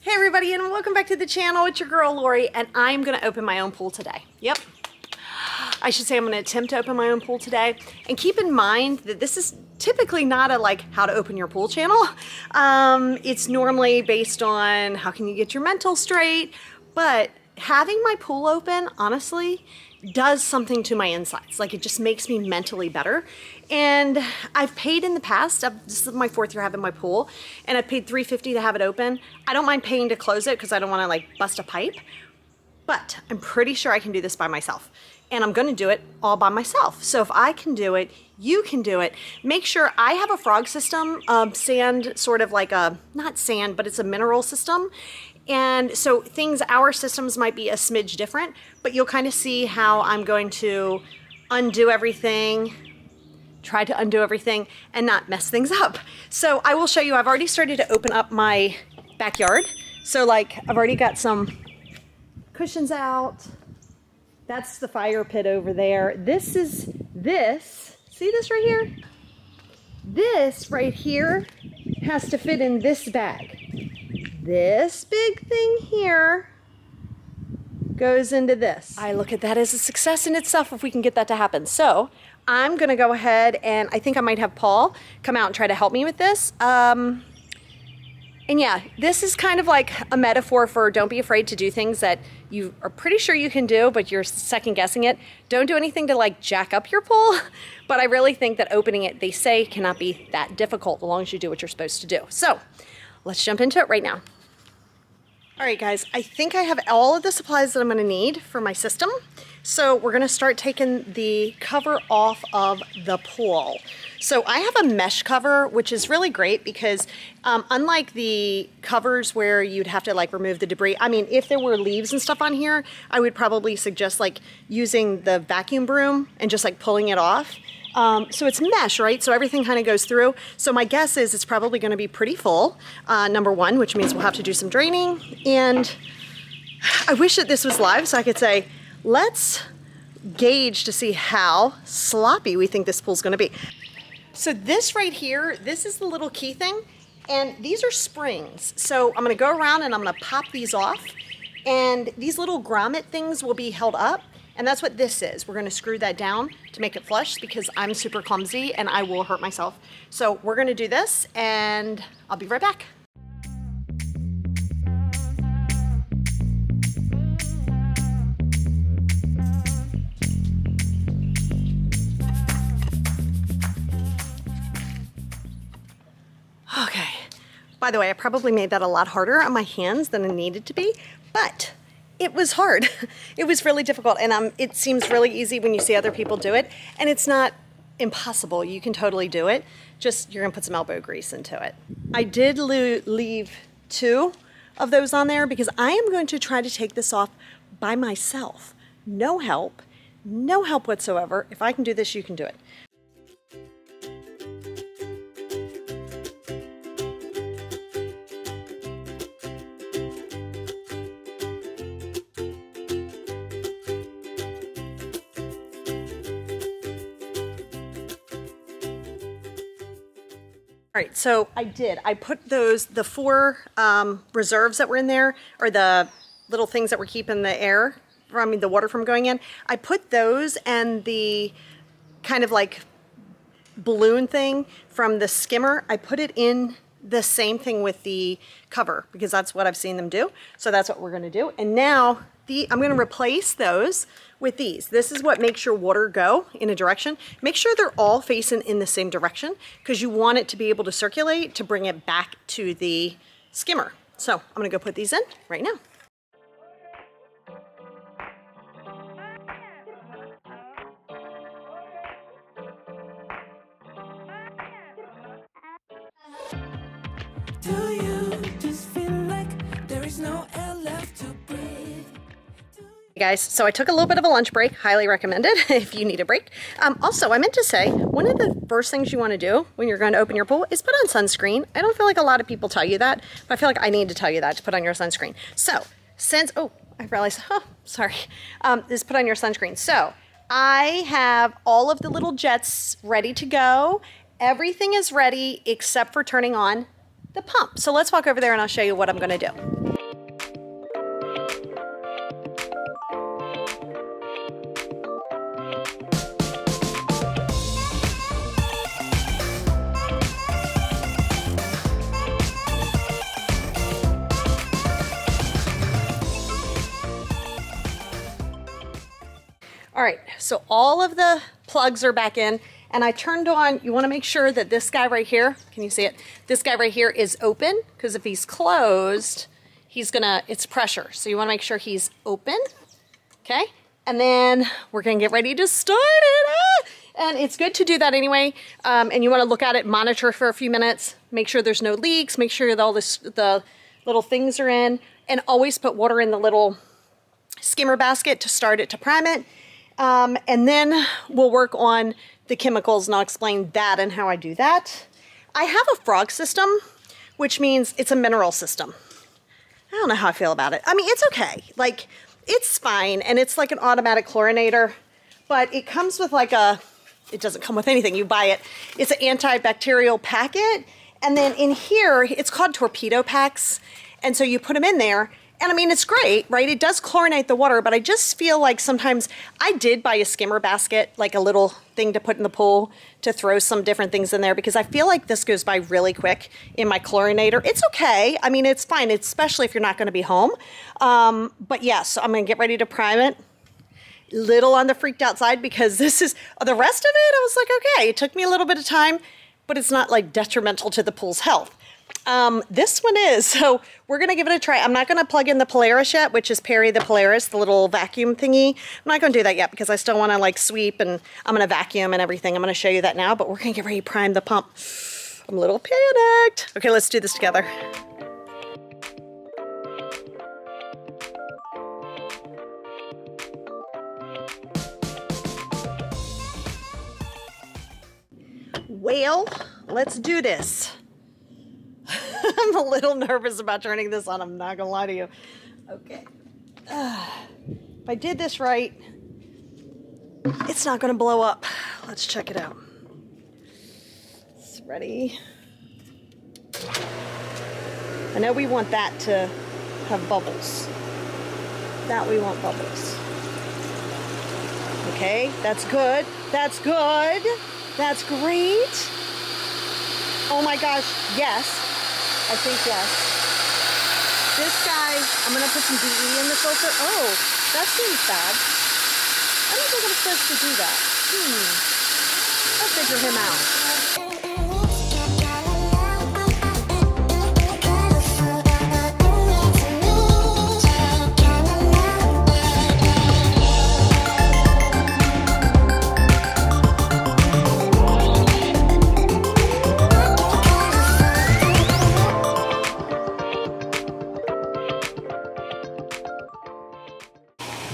Hey everybody, and welcome back to the channel. It's your girl Lori, and I'm gonna open my own pool today. Yep, I should say I'm gonna attempt to open my own pool today. And keep in mind that this is typically not a how to open your pool channel. It's normally based on how can you get your mental straight, but having my pool open, honestly, does something to my insides. Like, it just makes me mentally better. And I've paid in the past, this is my 4th year having my pool, and I've paid $350 to have it open. I don't mind paying to close it because I don't want to bust a pipe, but I'm pretty sure I can do this by myself. And I'm gonna do it all by myself. So if I can do it, you can do it. Make sure I have a frog system, sand, sort of like a, not sand, but it's a mineral system. And so our systems might be a smidge different, but you'll kind of see how I'm going to undo everything, try to undo everything and not mess things up. So I will show you, I've already started to open up my backyard. So I've already got some cushions out. That's the fire pit over there. See this right here? This right here has to fit in this bag. This big thing here goes into this. I look at that as a success in itself if we can get that to happen. So I'm gonna go ahead, and I think I might have Paul come out and try to help me with this. And yeah, this is kind of like a metaphor for don't be afraid to do things that you are pretty sure you can do, but you're second guessing it. Don't do anything to jack up your pool. But I really think that opening it, they say, cannot be that difficult as long as you do what you're supposed to do. So let's jump into it right now. All right, guys, I think I have all of the supplies that I'm gonna need for my system. So we're gonna start taking the cover off of the pool. So I have a mesh cover, which is really great because unlike the covers where you'd have to remove the debris, I mean, if there were leaves and stuff on here, I would probably suggest using the vacuum broom and just pulling it off. So it's mesh, right? So everything kind of goes through. So my guess is it's probably going to be pretty full, number one, which means we'll have to do some draining. And I wish that this was live so I could say, let's gauge to see how sloppy we think this pool's going to be. So this right here, this is the little key thing, and these are springs. So I'm going to go around and I'm going to pop these off, and these little grommet things will be held up. And that's what this is. We're gonna screw that down to make it flush because I'm super clumsy and I will hurt myself. So we're gonna do this and I'll be right back. Okay, by the way, I probably made that a lot harder on my hands than it needed to be, but it was hard. It was really difficult, and it seems really easy when you see other people do it, and it's not impossible. You can totally do it. Just, you're gonna put some elbow grease into it. I did leave 2 of those on there because I am going to try to take this off by myself. No help whatsoever. If I can do this, you can do it. All right, so I put the 4 reserves that were in there, or the little things that were keeping the water from going in. I put those and the kind of balloon thing from the skimmer, I put it in the same thing with the cover because that's what I've seen them do. So that's what we're gonna do. And now I'm gonna replace those with these. This is what makes your water go in a direction. Make sure they're all facing in the same direction because you want it to be able to circulate to bring it back to the skimmer. So I'm gonna go put these in right now. Do you just feel like there is no air left to breathe? Hey guys, so I took a little bit of a lunch break, highly recommended if you need a break. Also, I meant to say, one of the first things you want to do when you're going to open your pool is put on sunscreen. I don't feel like a lot of people tell you that, but I feel like I need to tell you that, to put on your sunscreen. So, I realized, is put on your sunscreen. So, I have all of the little jets ready to go. Everything is ready except for turning on the pump. So let's walk over there and I'll show you what I'm gonna do. All right, so all of the plugs are back in and I turned on, you wanna make sure that this guy right here, can you see it? This guy right here is open, because if he's closed, it's pressure. So you wanna make sure he's open, okay? And then we're gonna get ready to start it. And it's good to do that anyway. And you wanna look at it, monitor for a few minutes, make sure there's no leaks, make sure that all the little things are in, and always put water in the little skimmer basket to start it, to prime it. And then we'll work on the chemicals and I'll explain that and how I do that. I have a frog system, which means it's a mineral system. I don't know how I feel about it. I mean, it's okay. Like, it's fine. And it's like an automatic chlorinator, but it comes with like it doesn't come with anything. You buy it. It's an antibacterial packet. And then in here, it's called torpedo packs. And so you put them in there. And I mean, it's great, right? It does chlorinate the water, but I just feel like sometimes I did buy a skimmer basket, like a little thing to put in the pool to throw some different things in there, because I feel like this goes by really quick in my chlorinator. It's okay. I mean, it's fine, especially if you're not going to be home. But yes, I'm going to get ready to prime it. Little on the freaked out side, because this is, the rest of it, I was like, okay, it took me a little bit of time, but it's not like detrimental to the pool's health. This one is, so we're going to give it a try. I'm not going to plug in the Polaris yet, which is Perry the Polaris, the little vacuum thingy. I'm not going to do that yet because I still want to like sweep and I'm going to vacuum and everything. I'm going to show you that now, but we're going to get ready to prime the pump. I'm a little panicked. Okay, let's do this together. Well, let's do this. I'm a little nervous about turning this on. I'm not gonna lie to you. Okay. If I did this right, it's not gonna blow up. Let's check it out. It's ready. I know we want that to have bubbles. That we want bubbles. Okay, that's good. That's good. That's great. Oh my gosh, yes. I think yes. This guy, I'm going to put some DE in the filter. Oh, that seems bad. I don't think I'm supposed to do that. I'll figure him out.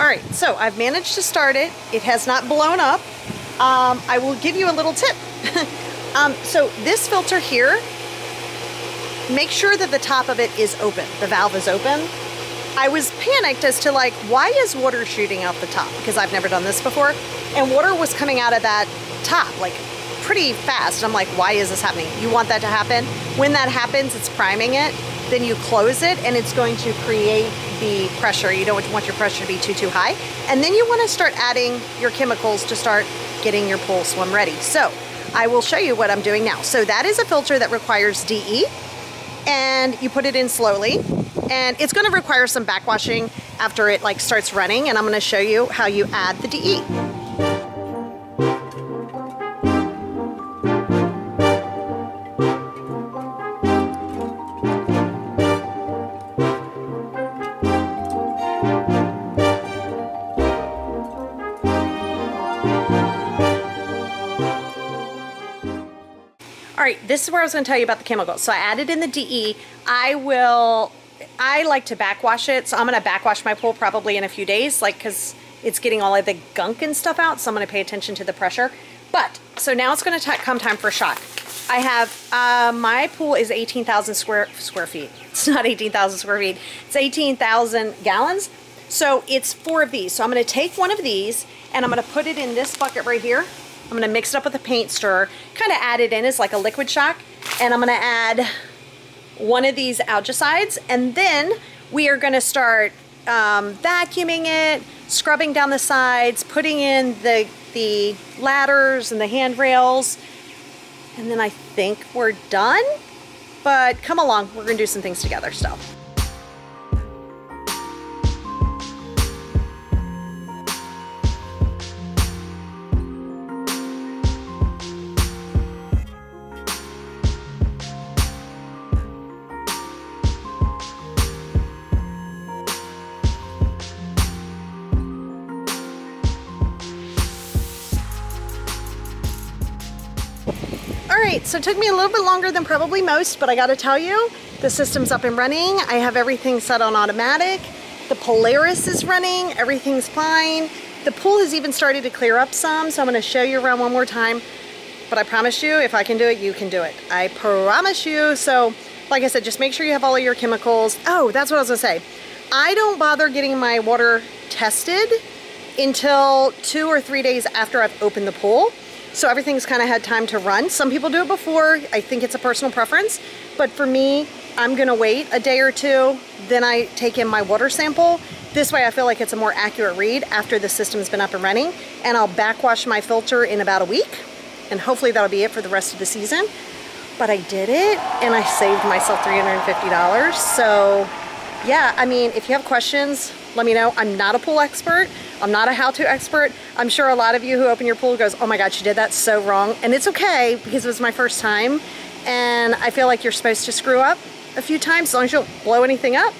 All right, so I've managed to start it. It has not blown up. I will give you a little tip. So this filter here, make sure that the top of it is open. The valve is open. I was panicked as to like, why is water shooting out the top? Because I've never done this before. And water was coming out of that top, like pretty fast. I'm like, why is this happening? You want that to happen. When that happens, it's priming it. Then you close it and it's going to create the pressure. You don't want your pressure to be too high. And then you want to start adding your chemicals to start getting your pool swim ready. So I will show you what I'm doing now. So that is a filter that requires DE, and you put it in slowly, and it's going to require some backwashing after it like starts running, and I'm going to show you how you add the DE. All right, this is where I was going to tell you about the chemicals. So I added in the DE. I like to backwash it, so I'm going to backwash my pool probably in a few days, like because it's getting all of the gunk and stuff out, so I'm going to pay attention to the pressure. But, so now it's going to come time for shock. I have, my pool is 18,000 square feet. It's not 18,000 square feet. It's 18,000 gallons. So it's 4 of these. So I'm going to take one of these and I'm going to put it in this bucket right here. I'm going to mix it up with a paint stirrer, kind of add it in as like a liquid shock. And I'm going to add one of these algicides, and then we are going to start vacuuming it, scrubbing down the sides, putting in the ladders and the handrails, and then I think we're done. But come along, we're going to do some things together still. Alright, so it took me a little bit longer than probably most, but I gotta tell you, the system's up and running. I have everything set on automatic. The Polaris is running, everything's fine. The pool has even started to clear up some, so I'm gonna show you around one more time. But I promise you, if I can do it, you can do it. I promise you. So, like I said, just make sure you have all of your chemicals. Oh, that's what I was gonna say. I don't bother getting my water tested until 2 or 3 days after I've opened the pool. So everything's kind of had time to run. Some people do it before. I think it's a personal preference. But for me, I'm gonna wait a day or two, then I take in my water sample. This way I feel like it's a more accurate read after the system's been up and running. And I'll backwash my filter in about a week. And hopefully that'll be it for the rest of the season. But I did it and I saved myself $350. So yeah, I mean, if you have questions, let me know. I'm not a pool expert. I'm not a how-to expert. I'm sure a lot of you who open your pool goes, oh my God, she did that so wrong. And it's okay because it was my first time. And I feel like you're supposed to screw up a few times as long as you don't blow anything up.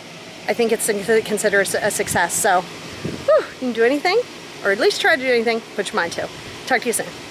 I think it's considered a success. So whew, you can do anything, or at least try to do anything, put your mind to. Talk to you soon.